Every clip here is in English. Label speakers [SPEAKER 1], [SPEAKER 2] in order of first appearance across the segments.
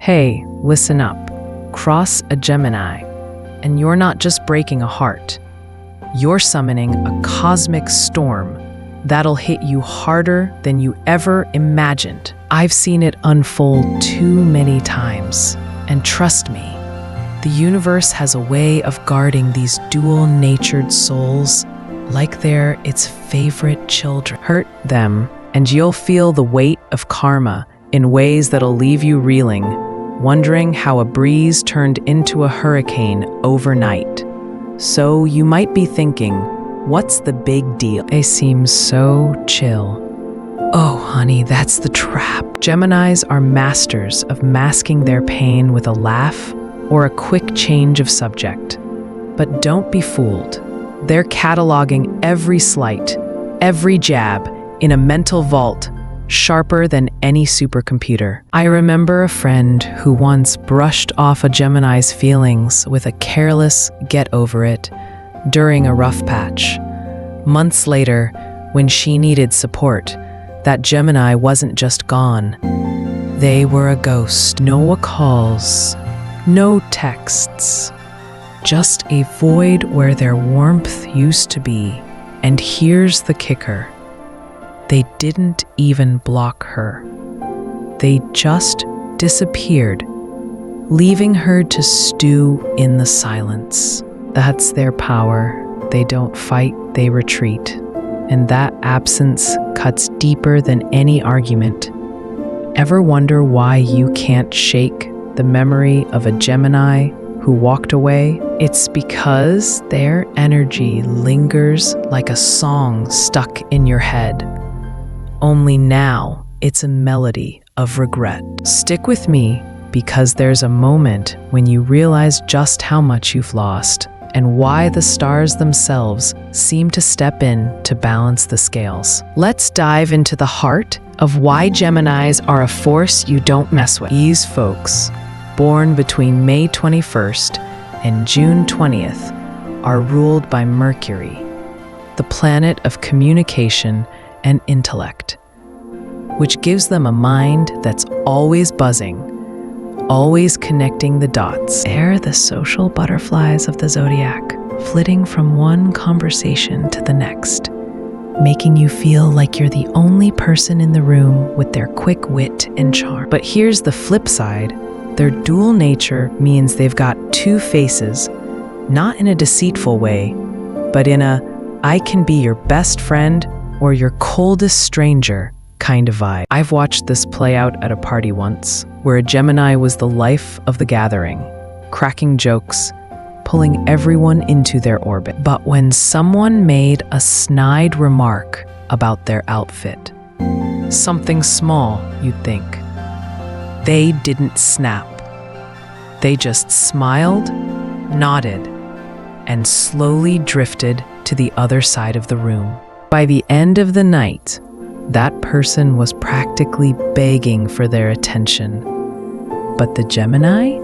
[SPEAKER 1] Hey, listen up. Cross a Gemini, and you're not just breaking a heart. You're summoning a cosmic storm that'll hit you harder than you ever imagined. I've seen it unfold too many times, and trust me, the universe has a way of guarding these dual-natured souls like they're its favorite children. Hurt them, and you'll feel the weight of karma in ways that'll leave you reeling, wondering how a breeze turned into a hurricane overnight. So you might be thinking, what's the big deal? They seem so chill. Oh, honey, that's the trap. Geminis are masters of masking their pain with a laugh or a quick change of subject. But don't be fooled. They're cataloging every slight, every jab in a mental vault sharper than any supercomputer. I remember a friend who once brushed off a Gemini's feelings with a careless get over it during a rough patch. Months later, when she needed support, that Gemini wasn't just gone. They were a ghost. No calls, no texts, just a void where their warmth used to be. And here's the kicker. They didn't even block her. They just disappeared, leaving her to stew in the silence. That's their power. They don't fight, they retreat. And that absence cuts deeper than any argument. Ever wonder why you can't shake the memory of a Gemini who walked away? It's because their energy lingers like a song stuck in your head. Only now, it's a melody of regret. Stick with me, because there's a moment when you realize just how much you've lost and why the stars themselves seem to step in to balance the scales. Let's dive into the heart of why Geminis are a force you don't mess with. These folks, born between May 21st and June 20th, are ruled by Mercury, the planet of communication and intellect, which gives them a mind that's always buzzing, always connecting the dots. They're the social butterflies of the Zodiac, flitting from one conversation to the next, making you feel like you're the only person in the room with their quick wit and charm. But here's the flip side. Their dual nature means they've got two faces, not in a deceitful way, but in a I can be your best friend or your coldest stranger kind of vibe. I've watched this play out at a party once, where a Gemini was the life of the gathering, cracking jokes, pulling everyone into their orbit. But when someone made a snide remark about their outfit, something small, you'd think, they didn't snap. They just smiled, nodded, and slowly drifted to the other side of the room. By the end of the night, that person was practically begging for their attention. But the Gemini?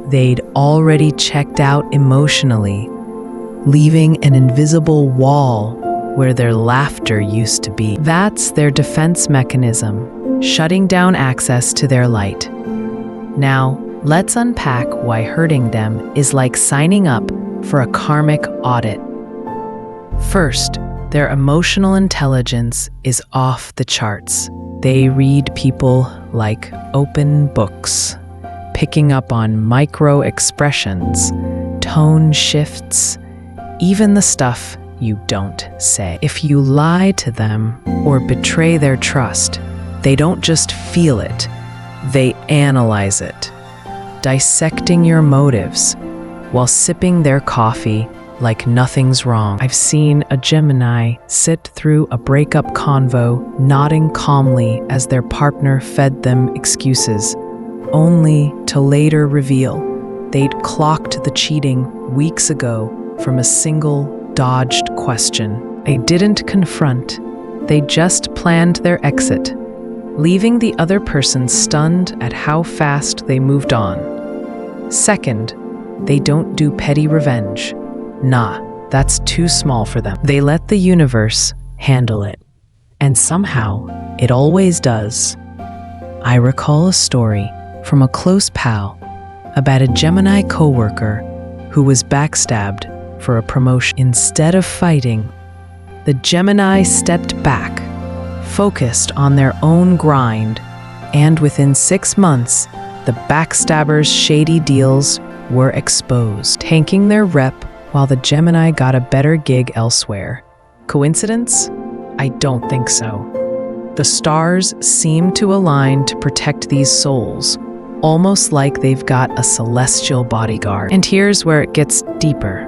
[SPEAKER 1] They'd already checked out emotionally, leaving an invisible wall where their laughter used to be. That's their defense mechanism, shutting down access to their light. Now, let's unpack why hurting them is like signing up for a karmic audit. First, their emotional intelligence is off the charts. They read people like open books, picking up on micro expressions, tone shifts, even the stuff you don't say. If you lie to them or betray their trust, they don't just feel it, they analyze it, dissecting your motives while sipping their coffee like nothing's wrong. I've seen a Gemini sit through a breakup convo, nodding calmly as their partner fed them excuses, only to later reveal they'd clocked the cheating weeks ago from a single dodged question. They didn't confront, they just planned their exit, leaving the other person stunned at how fast they moved on. Second, they don't do petty revenge. Nah, that's too small for them. They let the universe handle it. And somehow, it always does. I recall a story from a close pal about a Gemini coworker who was backstabbed for a promotion. Instead of fighting, the Gemini stepped back, focused on their own grind, and within 6 months, the backstabbers' shady deals were exposed, tanking their rep while the Gemini got a better gig elsewhere. Coincidence? I don't think so. The stars seem to align to protect these souls, almost like they've got a celestial bodyguard. And here's where it gets deeper.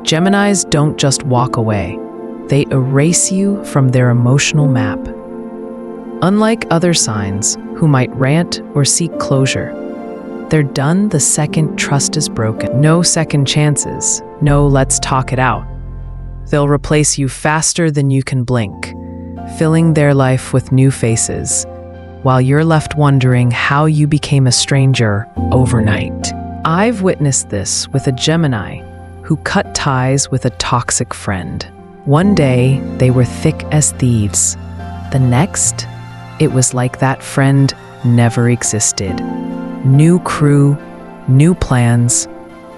[SPEAKER 1] Geminis don't just walk away. They erase you from their emotional map. Unlike other signs who might rant or seek closure, they're done the second trust is broken. No second chances, no let's talk it out. They'll replace you faster than you can blink, filling their life with new faces, while you're left wondering how you became a stranger overnight. I've witnessed this with a Gemini who cut ties with a toxic friend. One day, they were thick as thieves. The next, it was like that friend never existed. New crew, new plans,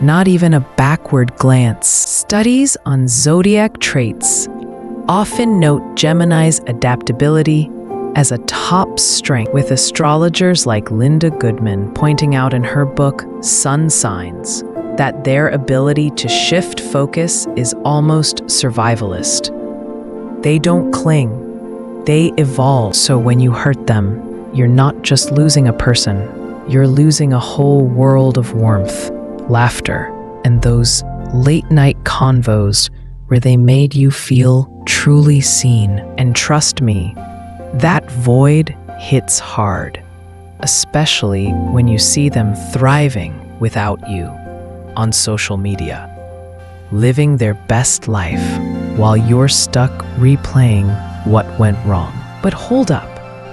[SPEAKER 1] not even a backward glance. Studies on Zodiac traits often note Gemini's adaptability as a top strength, with astrologers like Linda Goodman pointing out in her book, Sun Signs, that their ability to shift focus is almost survivalist. They don't cling, they evolve. So when you hurt them, you're not just losing a person, you're losing a whole world of warmth, laughter, and those late-night convos where they made you feel truly seen. And trust me, that void hits hard, especially when you see them thriving without you on social media, living their best life while you're stuck replaying what went wrong. But hold up,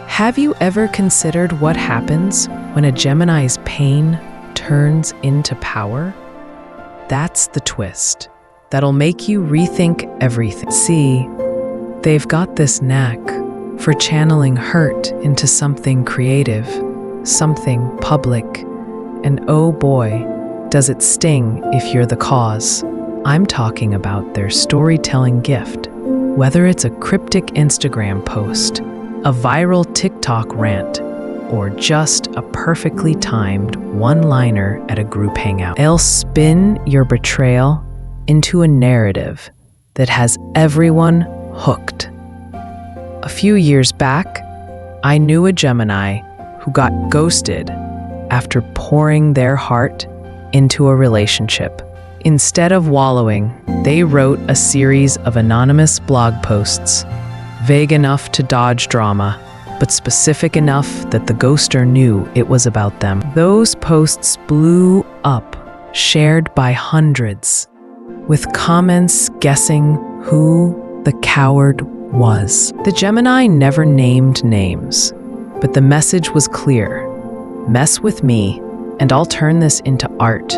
[SPEAKER 1] have you ever considered what happens when a Gemini's pain turns into power? That's the twist that'll make you rethink everything. See, they've got this knack for channeling hurt into something creative, something public, and oh boy, does it sting if you're the cause. I'm talking about their storytelling gift. Whether it's a cryptic Instagram post, a viral TikTok rant, or just a perfectly timed one-liner at a group hangout, they'll spin your betrayal into a narrative that has everyone hooked. A few years back, I knew a Gemini who got ghosted after pouring their heart into a relationship. Instead of wallowing, they wrote a series of anonymous blog posts, vague enough to dodge drama, but specific enough that the ghoster knew it was about them. Those posts blew up, shared by hundreds, with comments guessing who the coward was. The Gemini never named names, but the message was clear. Mess with me, and I'll turn this into art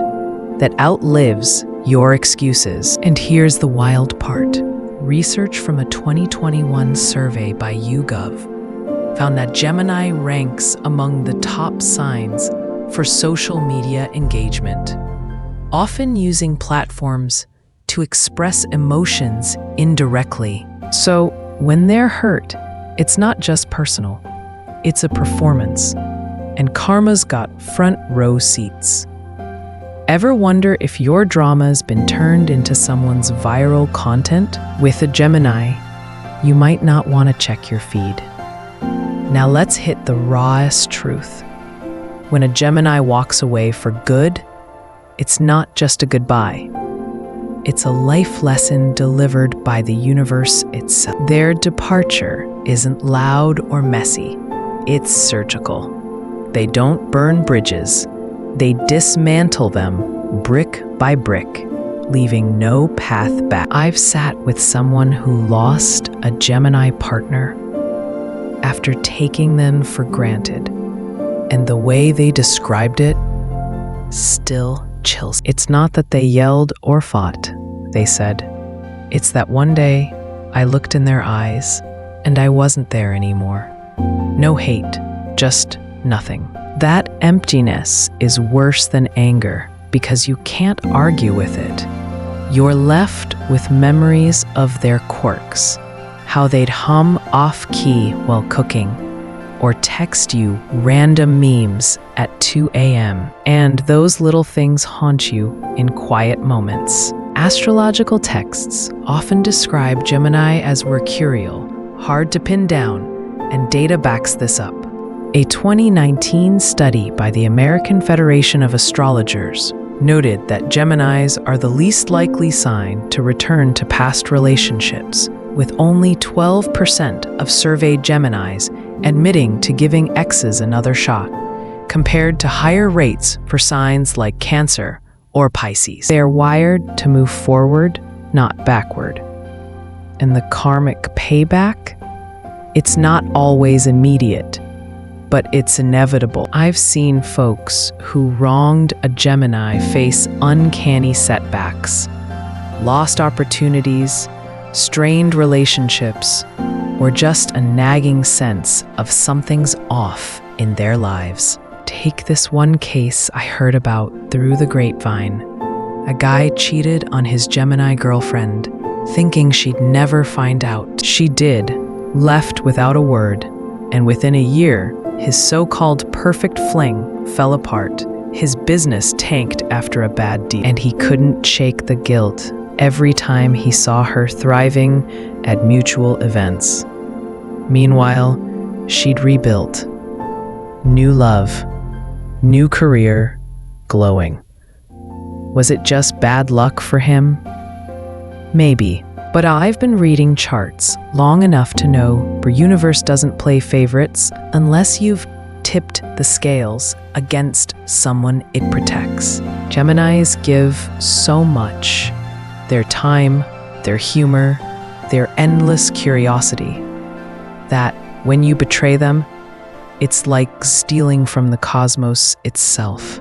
[SPEAKER 1] that outlives your excuses. And here's the wild part. Research from a 2021 survey by YouGov found that Gemini ranks among the top signs for social media engagement, often using platforms to express emotions indirectly. So when they're hurt, it's not just personal, it's a performance. And karma's got front row seats. Ever wonder if your drama's been turned into someone's viral content? With a Gemini, you might not want to check your feed. Now let's hit the rawest truth. When a Gemini walks away for good, it's not just a goodbye. It's a life lesson delivered by the universe itself. Their departure isn't loud or messy. It's surgical. They don't burn bridges. They dismantle them brick by brick, leaving no path back. I've sat with someone who lost a Gemini partner after taking them for granted, and the way they described it still chills. It's not that they yelled or fought, they said. It's that one day I looked in their eyes and I wasn't there anymore. No hate, just nothing. That emptiness is worse than anger because you can't argue with it. You're left with memories of their quirks, how they'd hum off-key while cooking, or text you random memes at 2 a.m. And those little things haunt you in quiet moments. Astrological texts often describe Gemini as mercurial, hard to pin down, and data backs this up. A 2019 study by the American Federation of Astrologers noted that Geminis are the least likely sign to return to past relationships, with only 12% of surveyed Geminis admitting to giving exes another shot, compared to higher rates for signs like Cancer or Pisces. They are wired to move forward, not backward. And the karmic payback? It's not always immediate, but it's inevitable. I've seen folks who wronged a Gemini face uncanny setbacks, lost opportunities, strained relationships, or just a nagging sense of something's off in their lives. Take this one case I heard about through the grapevine. A guy cheated on his Gemini girlfriend, thinking she'd never find out. She did, left without a word, and within a year, his so-called perfect fling fell apart. His business tanked after a bad deal, and he couldn't shake the guilt every time he saw her thriving at mutual events. Meanwhile, she'd rebuilt. New love, new career, glowing. Was it just bad luck for him? Maybe. But I've been reading charts long enough to know the universe doesn't play favorites unless you've tipped the scales against someone it protects. Geminis give so much. Their time, their humor, their endless curiosity, that when you betray them, it's like stealing from the cosmos itself.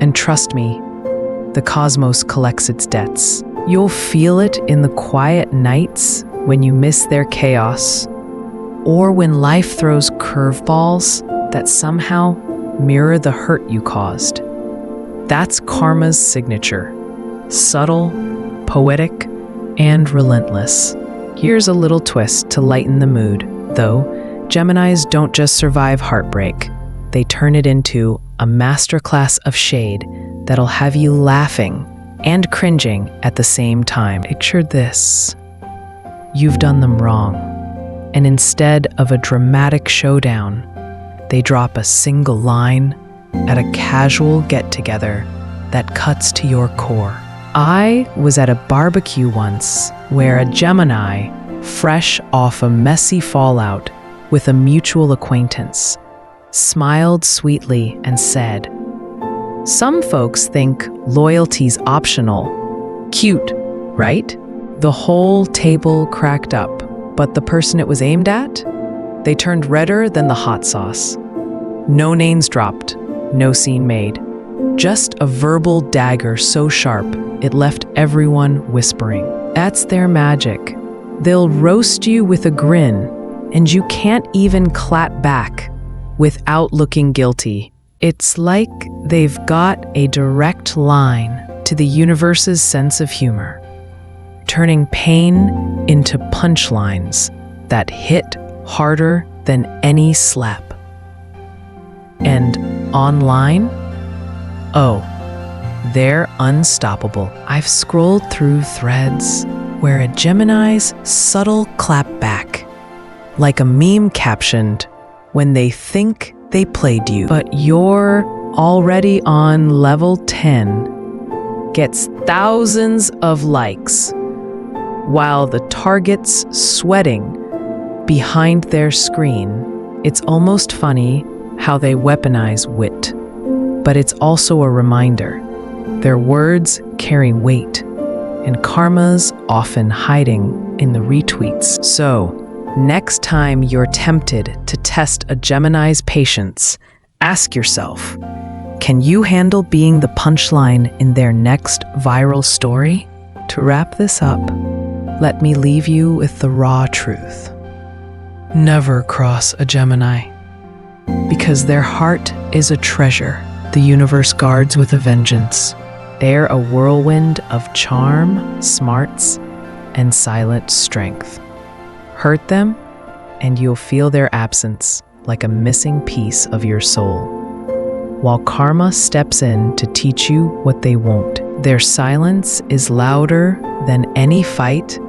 [SPEAKER 1] And trust me, the cosmos collects its debts. You'll feel it in the quiet nights when you miss their chaos, or when life throws curveballs that somehow mirror the hurt you caused. That's karma's signature. Subtle, poetic, and relentless. Here's a little twist to lighten the mood, though. Geminis don't just survive heartbreak. They turn it into a masterclass of shade that'll have you laughing and cringing at the same time. Picture this. You've done them wrong, and instead of a dramatic showdown, they drop a single line at a casual get-together that cuts to your core. I was at a barbecue once where a Gemini, fresh off a messy fallout with a mutual acquaintance, smiled sweetly and said, "Some folks think loyalty's optional. Cute, right?" The whole table cracked up, but the person it was aimed at? They turned redder than the hot sauce. No names dropped, no scene made. Just a verbal dagger so sharp, it left everyone whispering. That's their magic. They'll roast you with a grin, and you can't even clap back without looking guilty. It's like they've got a direct line to the universe's sense of humor, turning pain into punchlines that hit harder than any slap. And online? Oh, they're unstoppable. I've scrolled through threads where a Gemini's subtle clap back, like a meme captioned, "When they think they played you, but you're already on level 10, gets thousands of likes, while the target's sweating behind their screen. It's almost funny how they weaponize wit, but it's also a reminder. Their words carry weight, and karma's often hiding in the retweets. So, next time you're tempted to test a Gemini's patience, ask yourself, can you handle being the punchline in their next viral story? To wrap this up, let me leave you with the raw truth. Never cross a Gemini. because their heart is a treasure the universe guards with a vengeance. They're a whirlwind of charm, smarts, and silent strength. Hurt them, and you'll feel their absence like a missing piece of your soul. While karma steps in to teach you what they won't. Their silence is louder than any fight,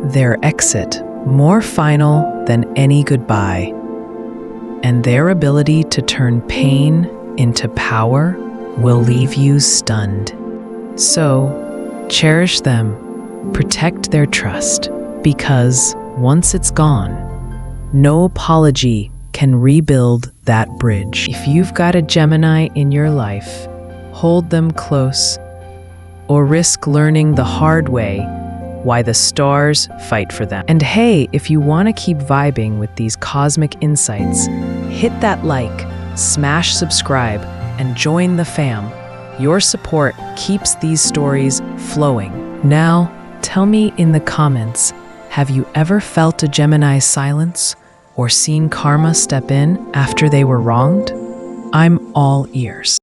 [SPEAKER 1] their exit more final than any goodbye, and their ability to turn pain into power will leave you stunned. So, cherish them, protect their trust, because once it's gone, no apology can rebuild that bridge. If you've got a Gemini in your life, hold them close, or risk learning the hard way why the stars fight for them. And hey, if you want to keep vibing with these cosmic insights, hit that like, smash subscribe, and join the fam. Your support keeps these stories flowing. Now, tell me in the comments, have you ever felt a Gemini's silence or seen karma step in after they were wronged? I'm all ears.